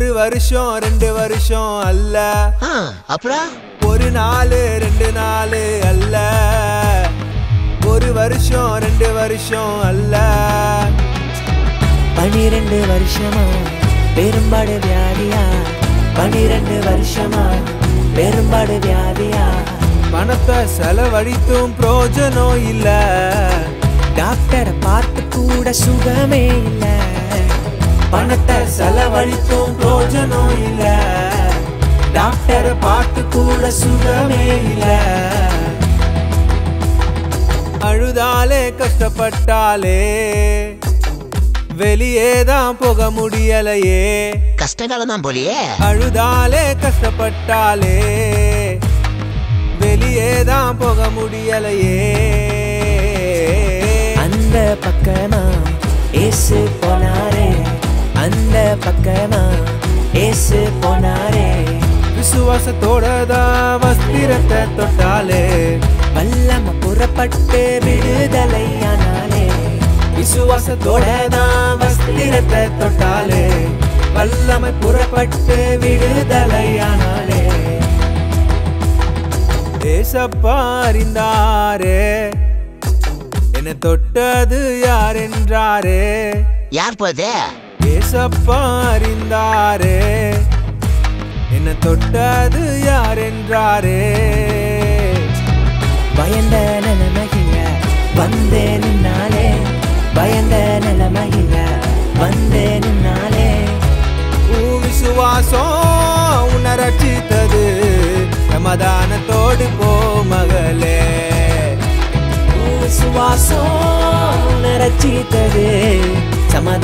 ஒரு வருஷம் 2 வருஷம் அல்ல, அப்புறம் ஒரு நாள் 2 நாள் அல்ல, ஒரு வருஷம் 2 வருஷம் அல்ல, 12 வருஷமா பெரும்பாடு வியாதியா, 12 வருஷமா பெரும்பாடு வியாதியா, பணத்தை செலவழித்தும் பிரோஜனம் இல்ல, டாக்டரை பார்த்து கூட சுகமே இல்ல, பணத்தை செலவழித்தும் பிரோஜனம் இல்ல, டாக்டரை பார்த்து கூட சுகமே இல்ல. அழுதாலே கஷ்டப்பட்டாலே வெளியேதான் போக முடியலையே, கஷ்டகாலம் தான் போலியே. அழுதாலே கஷ்டப்பட்டாலே வெளியேதான் போக முடியலையே. அந்த பக்கமா ஏசு போனாரே, அந்த பக்கமா ஏசு போனாரே, விசுவாசத்தோட தான் வஸ்திரத்தை தொட்டாலே வல்லம புறப்பட்டு விடுதலையானாலே, விசுவாசத்தோட தான் வஸ்திரத்தை தொட்டாலே வல்லமை புறப்பட்டு விடுதலையானாலே. ஏசப்பா அறிந்தாரே என்னை தொட்டது யார் என்றாரே, யார் போது? ஏசப்பா அறிந்தாரே என்னை தொட்டது யார் என்றாரே. பயந்த நிலைமையில வந்தே நின்னாலே, பயந்த நிலைமையில வந்தே நின்னாலே, விசுவாசம் உன்னை ரட்சித்தது, சமாதானத்தோடு போ மகளே. விசுவாசம் ரட்சித்தது, சமாதான